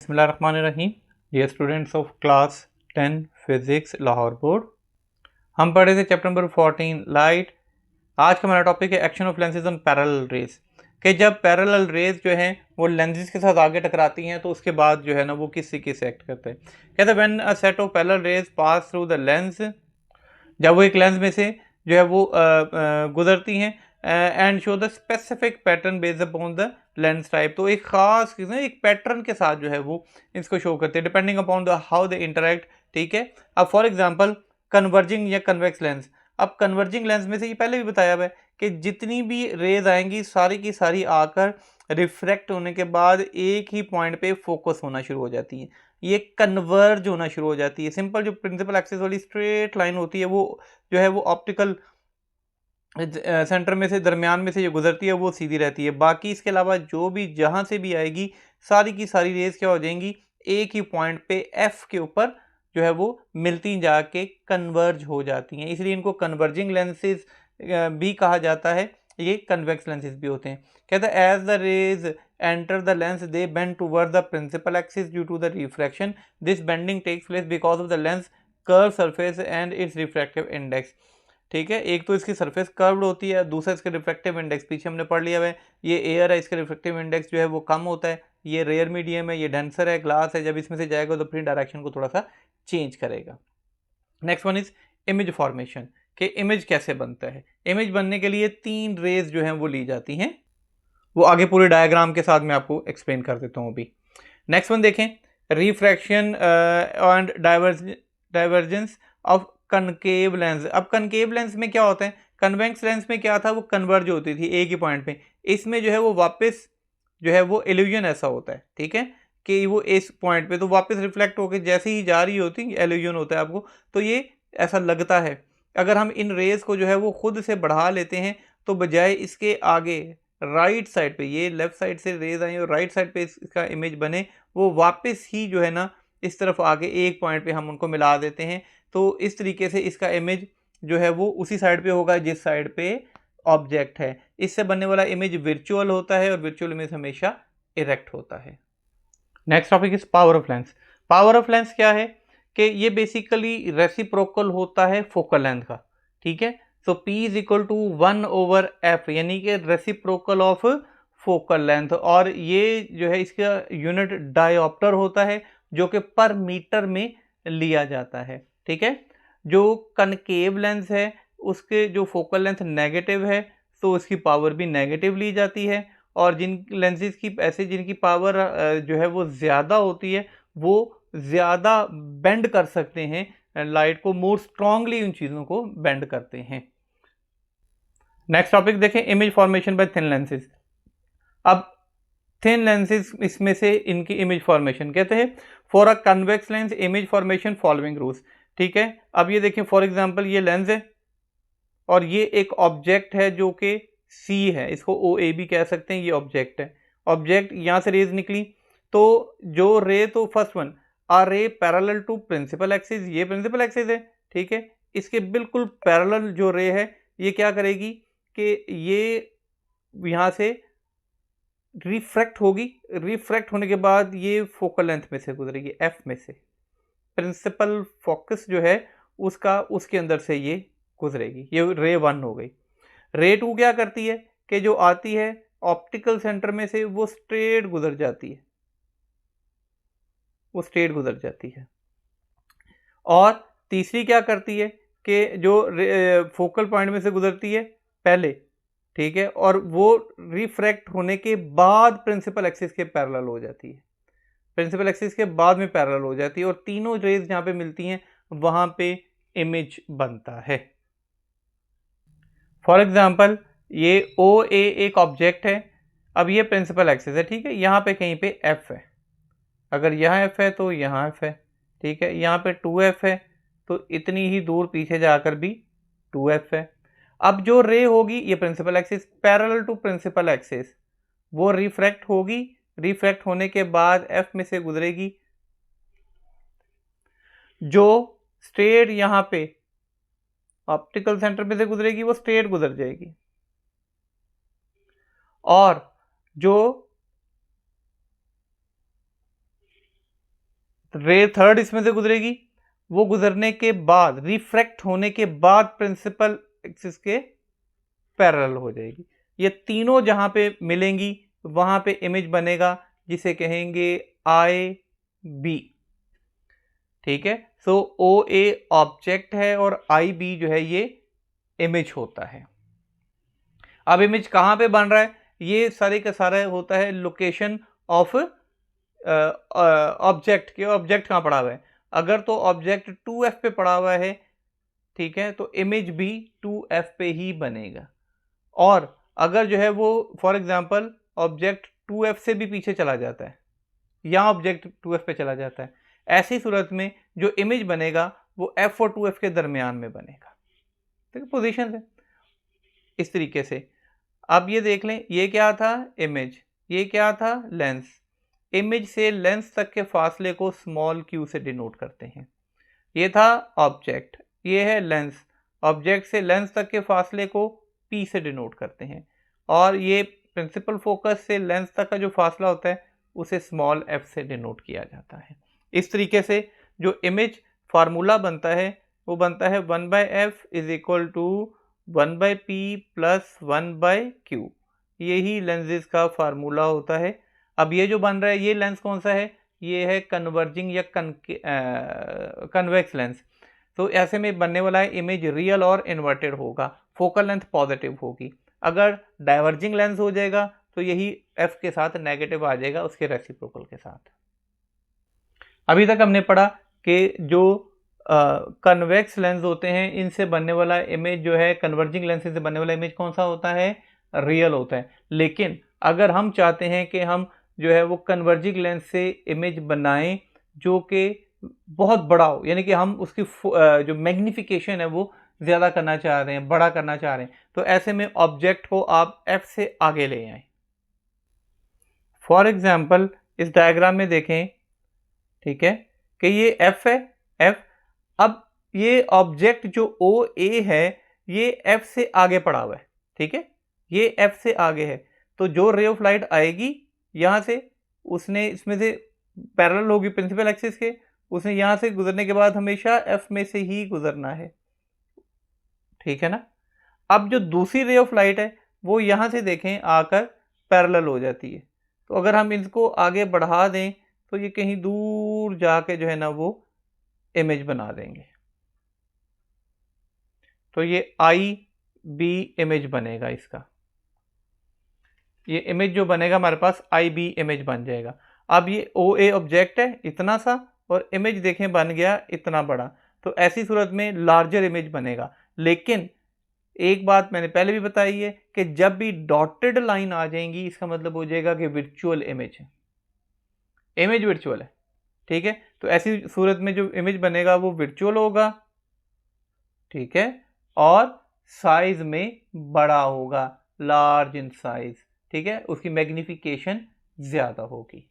बिस्मिल्लाहिर्रहमानिर्रहीम। Dear students of class 10 physics Lahore board, हम पढ़े थे चैप्टर नंबर 14 लाइट। आज का हमारा टॉपिक है action of lenses on parallel raise, कि जब पैरेलल रेज जो हैं वो लेंसेज के साथ आगे टकराती हैं तो उसके बाद जो है ना वो किस तरीके से एक्ट करते हैं। कहते हैं when a set of parallel raise pass through the lens, जब वो एक लेंस में से जो है वो गुजरती हैं and show the specific pattern based upon the lens type, तो एक खास एक पैटर्न के साथ जो है वो इसको शो करते हैं depending upon the how they interact. ठीक है, अब फॉर एग्जांपल कन्वर्जिंग या कन्वेक्स लेंस। अब कन्वर्जिंग लेंस में से ये पहले भी बताया हुआ है कि जितनी भी रेज आएंगी सारी की सारी आकर रिफ्रैक्ट होने के बाद एक ही पॉइंट पे फोकस होना शुरू हो जाती है, ये कन्वर्ज होना शुरू हो जाती है। सिंपल जो प्रिंसिपल एक्सिस वाली स्ट्रेट लाइन होती है वो जो है वो ऑप्टिकल सेंटर में से दरमियान में से जो गुजरती है वो सीधी रहती है। बाकी इसके अलावा जो भी जहां से भी आएगी सारी की सारी रेज क्या हो जाएंगी, एक ही पॉइंट पे एफ के ऊपर जो है वो मिलती जाके कन्वर्ज हो जाती हैं, इसलिए इनको कन्वर्जिंग लेंसेज भी कहा जाता है, ये कन्वेक्स लेंसेज भी होते हैं। कहता है as the rays enter the lens they bend toward the principal axis due to the refraction, this bending takes place because of the lens curve surface and its refractive index. ठीक है, एक तो इसकी सरफेस कर्व्ड होती है, दूसरा इसका refractive index पीछे हमने पढ़ लिया है, ये एयर है, इसका रिफ्रैक्टिव इंडेक्स जो है वो कम होता है, ये रेयर मीडियम है, ये डेंसर है, ग्लास है, जब इसमें से जाएगा तो अपनी डायरेक्शन को थोड़ा सा चेंज करेगा। Next one is image formation, कि इमेज कैसे बनता है। इमेज बनने के लिए तीन रेज जो हैं वो ली जाती हैं, वो आगे पूरे डायग्राम के साथ मैं आपको एक्सप्लेन कर देता हूँ अभी। नेक्स्ट वन देखें, refraction and divergence of concave lens. अब कनकेव लेंस में क्या होता है, कन्वेक्स लेंस में क्या था, वो कन्वर्ज होती थी एक ही पॉइंट पे, इसमें जो है वो वापस जो है वो इल्यूजन ऐसा होता है, ठीक है, कि वो इस पॉइंट पे तो वापस रिफ्लेक्ट होकर जैसे ही जा रही होती है इल्यूजन होता है आपको, तो ये ऐसा लगता है। अगर हम इन रेज को जो है वो खुद से बढ़ा लेते हैं तो बजाय इसके आगे राइट साइड पे, ये लेफ्ट साइड से रेज आई और राइट साइड पे इसका इमेज बने, वो वापस ही जो है ना इस तरफ आके एक पॉइंट पे हम उनको मिला देते हैं, तो इस तरीके से इसका इमेज जो है वो उसी साइड पे होगा जिस साइड पे ऑब्जेक्ट है। इससे बनने वाला इमेज वर्चुअल होता है और वर्चुअल इमेज हमेशा इरेक्ट होता है। Next topic is power of lens. Power of lens क्या है, कि ये बेसिकली रेसिप्रोकल होता है फोकल लेंथ का। ठीक है, so P is equal to 1/f, यानी कि रेसिप्रोकल ऑफ फोकल लेंथ, और ये जो है इसका यूनिट डायोप्टर होता है जो कि पर मीटर में लिया जाता है। ठीक है, जो कनकेव लेंस है उसके जो फोकल लेंथ नेगेटिव है तो उसकी पावर भी नेगेटिव ली जाती है, और जिन लेंसेज की ऐसे जिनकी पावर जो है वो ज़्यादा होती है वो ज़्यादा बेंड कर सकते हैं लाइट को, मोर स्ट्रांगली उन चीज़ों को बेंड करते हैं। नेक्स्ट टॉपिक देखें, image formation by thin lenses. अब थिन लेंसेज इसमें से इनकी इमेज फॉर्मेशन कहते हैं for a convex lens image formation following rules. ठीक है, अब ये देखें फॉर एग्जांपल ये लेंस है और ये एक ऑब्जेक्ट है जो कि सी है, इसको ओ ए भी कह सकते हैं, ये ऑब्जेक्ट है। ऑब्जेक्ट यहाँ से रेज निकली तो जो रे, तो first one a ray parallel to principal axis, ये प्रिंसिपल एक्सिस है। ठीक है, इसके बिल्कुल पैरेलल जो रे है ये क्या करेगी कि ये यहाँ से रिफ्रैक्ट होगी, रिफ्रैक्ट होने के बाद ये फोकल लेंथ में से गुजरेगी, एफ में से प्रिंसिपल फोकस जो है उसका उसके अंदर से ये गुजरेगी, ये रे 1 हो गई। रे 2 क्या करती है कि जो आती है ऑप्टिकल सेंटर में से वो स्ट्रेट गुजर जाती है, वो स्ट्रेट गुजर जाती है। और तीसरी क्या करती है कि जो फोकल पॉइंट में से गुजरती है पहले, ठीक है, और वो रिफ्रैक्ट होने के बाद प्रिंसिपल एक्सिस के पैरेलल हो जाती है, प्रिंसिपल एक्सिस के बाद में पैरेलल हो जाती है, और तीनों रेज जहां पे मिलती हैं वहां पे इमेज बनता है। फॉर एग्जाम्पल ये ओ ए एक ऑब्जेक्ट है, अब ये प्रिंसिपल एक्सिस है, ठीक है, यहाँ पे कहीं पे एफ है, अगर यहाँ एफ है तो यहाँ एफ है, ठीक है, यहाँ पे 2f है तो इतनी ही दूर पीछे जाकर भी 2f है। अब जो रे होगी ये principal axis parallel to principal axis, वो रिफ्रैक्ट होगी, रिफ्रैक्ट होने के बाद एफ में से गुजरेगी, जो स्ट्रेट यहाँ पे ऑप्टिकल सेंटर में से गुजरेगी वो स्ट्रेट गुजर जाएगी, और जो रे थर्ड इसमें से गुजरेगी, वो गुजरने के बाद रिफ्रैक्ट होने के बाद प्रिंसिपल एक्सिस के पैरेलल हो जाएगी। ये तीनों जहां पे मिलेंगी वहां पे इमेज बनेगा जिसे कहेंगे आई बी। ठीक है, सो ओ ए ऑब्जेक्ट है और आई बी जो है ये इमेज होता है। अब इमेज कहां पे बन रहा है, ये सारे का सारा होता है लोकेशन ऑफ ऑब्जेक्ट के। ऑब्जेक्ट कहां पड़ा हुआ है, अगर तो ऑब्जेक्ट 2f पे पड़ा हुआ है, ठीक है, तो इमेज भी 2f पे ही बनेगा। और अगर जो है वो फॉर एग्जांपल ऑब्जेक्ट 2f से भी पीछे चला जाता है या ऑब्जेक्ट 2f पे चला जाता है, ऐसी सूरत में जो इमेज बनेगा वो f और 2f के दरमियान में बनेगा। ठीक है, पोजीशन है इस तरीके से। अब ये देख लें, ये क्या था इमेज, ये क्या था लेंस। इमेज से लेंस तक के फासले को स्मॉल q से डिनोट करते हैं। ये था ऑब्जेक्ट, ये है लेंस। ऑब्जेक्ट से लेंस तक के फासले को p से डिनोट करते हैं, और ये प्रिंसिपल फोकस से लेंस तक का जो फासला होता है उसे स्मॉल f से डिनोट किया जाता है। इस तरीके से जो इमेज फार्मूला बनता है वो बनता है 1/f is equal to 1/p plus 1/q। यही लेंसेज का फार्मूला होता है। अब ये जो बन रहा है ये लेंस कौन सा है, ये है कन्वर्जिंग या कन्वेक्स लेंस। तो ऐसे में बनने वाला है इमेज रियल और इन्वर्टेड होगा, फोकल लेंथ पॉजिटिव होगी। अगर डाइवर्जिंग लेंस हो जाएगा तो यही f के साथ नेगेटिव आ जाएगा उसके रेसिप्रोकल के साथ। अभी तक हमने पढ़ा कि जो कन्वेक्स लेंस होते हैं इनसे बनने वाला इमेज जो है, कन्वर्जिंग लेंस से बनने वाला इमेज कौन सा होता है, रियल होता है। लेकिन अगर हम चाहते हैं कि हम जो है वो कन्वर्जिंग लेंस से इमेज बनाएं जो कि बहुत बड़ा हो, यानी कि हम उसकी जो मैग्निफिकेशन है वो ज़्यादा करना चाह रहे हैं, बड़ा करना चाह रहे हैं, तो ऐसे में ऑब्जेक्ट को आप f से आगे ले आए। फॉर एग्जाम्पल इस डायग्राम में देखें, ठीक है, कि ये f है, f। अब ये ऑब्जेक्ट जो OA है ये f से आगे पड़ा हुआ है, ठीक है, ये f से आगे है। तो जो रे ऑफ लाइट आएगी यहाँ से, उसने इसमें से पैरेलल होगी प्रिंसिपल एक्सिस के, उसने यहाँ से गुजरने के बाद हमेशा f में से ही गुजरना है, ठीक है ना। अब जो दूसरी रे ऑफ लाइट है वो यहाँ से देखें आकर पैरेलल हो जाती है। तो अगर हम इसको आगे बढ़ा दें तो ये कहीं दूर जाके जो है ना वो इमेज बना देंगे। तो ये IB इमेज बनेगा इसका, ये इमेज जो बनेगा हमारे पास IB इमेज बन जाएगा। अब ये OA ऑब्जेक्ट है इतना सा और इमेज देखें बन गया इतना बड़ा, तो ऐसी सूरत में लार्जर इमेज बनेगा। लेकिन एक बात मैंने पहले भी बताई है कि जब भी डॉटेड लाइन आ जाएंगी इसका मतलब हो जाएगा कि वर्चुअल इमेज है, इमेज वर्चुअल है, ठीक है। तो ऐसी सूरत में जो इमेज बनेगा वो वर्चुअल होगा, ठीक है, और साइज में बड़ा होगा, लार्ज इन साइज, ठीक है, उसकी मैग्निफिकेशन ज्यादा होगी।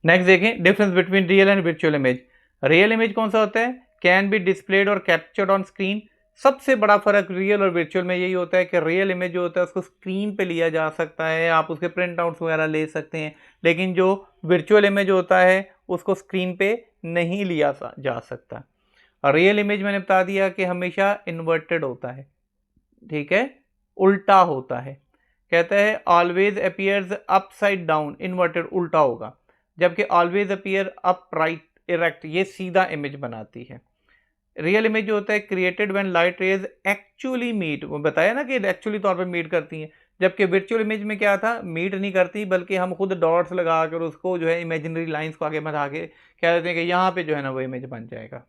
नेक्स्ट देखें difference between real and virtual image. Real image कौन सा होता है, कैन बी डिस्प्लेड और कैप्चर्ड ऑन स्क्रीन। सबसे बड़ा फर्क रियल और वर्चुअल में यही होता है कि रियल इमेज जो होता है उसको स्क्रीन पे लिया जा सकता है, आप उसके प्रिंट आउट्स वगैरह ले सकते हैं, लेकिन जो वर्चुअल इमेज होता है उसको स्क्रीन पे नहीं लिया जा सकता। रियल इमेज मैंने बता दिया कि हमेशा इन्वर्टेड होता है, ठीक है, उल्टा होता है। कहता है always appears upside down, inverted उल्टा होगा, जबकि ऑलवेज अपीयर अपराइट इरेक्ट, ये सीधा इमेज बनाती है। रियल इमेज जो होता है created when light rays actually meet, वो बताया ना कि एक्चुअली तौर पर मीट करती हैं, जबकि वर्चुअल इमेज में क्या था, मीट नहीं करती बल्कि हम खुद डॉट्स लगा कर उसको जो है इमेजिनरी लाइंस को आगे बढ़ा के कह देते हैं कि यहाँ पे जो है ना वो इमेज बन जाएगा।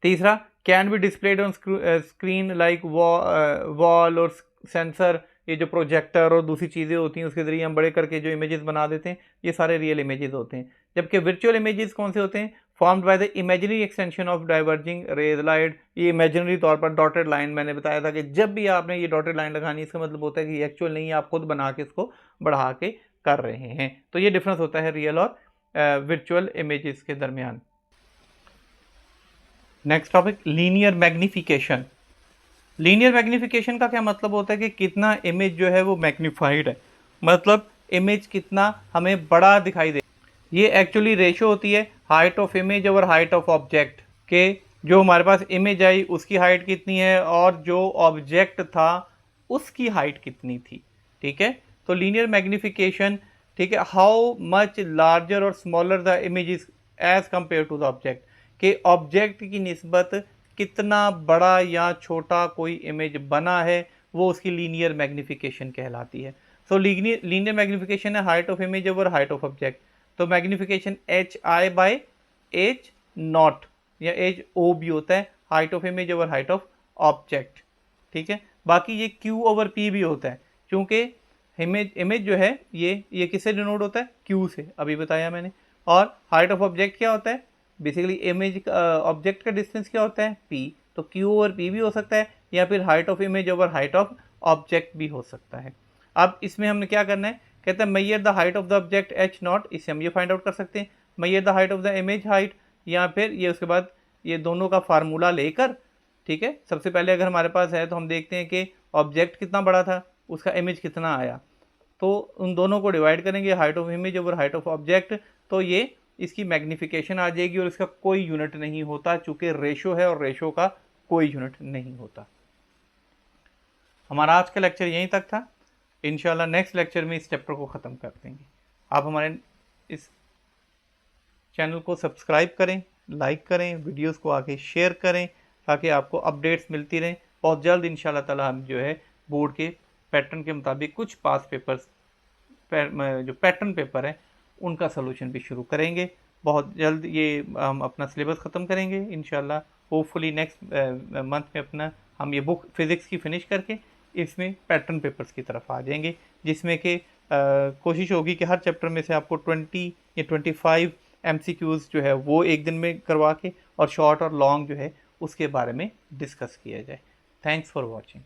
तीसरा, can be displayed on screen like wall और सेंसर, ये जो प्रोजेक्टर और दूसरी चीज़ें होती हैं उसके ज़रिए हम बड़े करके जो इमेजेस बना देते हैं, ये सारे रियल इमेजेस होते हैं। जबकि वर्चुअल इमेजेस कौन से होते हैं, formed by the imaginary extension of diverging raise light. ये इमेजिनरी तौर पर डॉटेड लाइन, मैंने बताया था कि जब भी आपने ये डॉटेड लाइन लगानी इसका मतलब होता है कि एक्चुअल नहीं है, आप खुद बना के इसको बढ़ा के कर रहे हैं। तो ये डिफरेंस होता है रियल और वर्चुअल इमेजेस के दरमियान। Next topic, linear magnification. Linear magnification का क्या मतलब होता है कि कितना इमेज जो है वो मैग्नीफाइड है, मतलब इमेज कितना हमें बड़ा दिखाई दे। ये एक्चुअली रेशो होती है height of image over height of object के। जो हमारे पास इमेज आई उसकी हाइट कितनी है और जो ऑब्जेक्ट था उसकी हाइट कितनी थी, ठीक है। तो लीनियर मैग्निफिकेशन, ठीक है, हाउ मच लार्जर और smaller the image is as compare to the object, के ऑब्जेक्ट की निस्बत कितना बड़ा या छोटा कोई इमेज बना है वो उसकी लीनियर मैग्निफिकेशन कहलाती है। सो लीनियर मैग्निफिकेशन है height of image over height of object. तो magnification h i by h naught या एच ओ भी होता है, height of image over height of object, ठीक है। बाकी ये क्यू ओवर पी भी होता है, क्योंकि इमेज जो है ये किससे डिनोट होता है, क्यू से, अभी बताया मैंने। और हाइट ऑफ ऑब्जेक्ट क्या होता है, बेसिकली इमेज ऑब्जेक्ट का डिस्टेंस क्या होता है, पी। तो क्यू ओवर पी भी हो सकता है या फिर height of image over height of object भी हो सकता है। अब इसमें हमने क्या करना है, कहते हैं Maihar the height of the object H not, इससे हम ये फाइंड आउट कर सकते हैं Maihar the height of the image height, या फिर ये उसके बाद ये दोनों का फार्मूला लेकर, ठीक है। सबसे पहले अगर हमारे पास है तो हम देखते हैं कि ऑब्जेक्ट कितना बड़ा था, उसका इमेज कितना आया, तो उन दोनों को डिवाइड करेंगे height of image over height of object, तो ये इसकी मैग्निफिकेशन आ जाएगी और इसका कोई यूनिट नहीं होता, चूंकि रेशो है और रेशो का कोई यूनिट नहीं होता। हमारा आज का लेक्चर यहीं तक था। इंशाल्लाह नेक्स्ट लेक्चर में इस चैप्टर को ख़त्म कर देंगे। आप हमारे इस चैनल को सब्सक्राइब करें, लाइक करें, वीडियोस को आगे शेयर करें ताकि आपको अपडेट्स मिलती रहें। बहुत जल्द इंशाल्लाह ताला हम जो है बोर्ड के पैटर्न के मुताबिक कुछ पास पेपर्स जो पैटर्न पेपर है उनका सोल्यूशन भी शुरू करेंगे। बहुत जल्द ये हम अपना सिलेबस ख़त्म करेंगे इंशाल्लाह। होपफुली नेक्स्ट मंथ में अपना हम ये बुक फिज़िक्स की फ़िनिश करके इसमें पैटर्न पेपर्स की तरफ आ जाएंगे, जिसमें कि कोशिश होगी कि हर चैप्टर में से आपको 20 या 25 MCQs जो है वो एक दिन में करवा के और शॉर्ट और लॉन्ग जो है उसके बारे में डिस्कस किया जाए। Thanks for watching.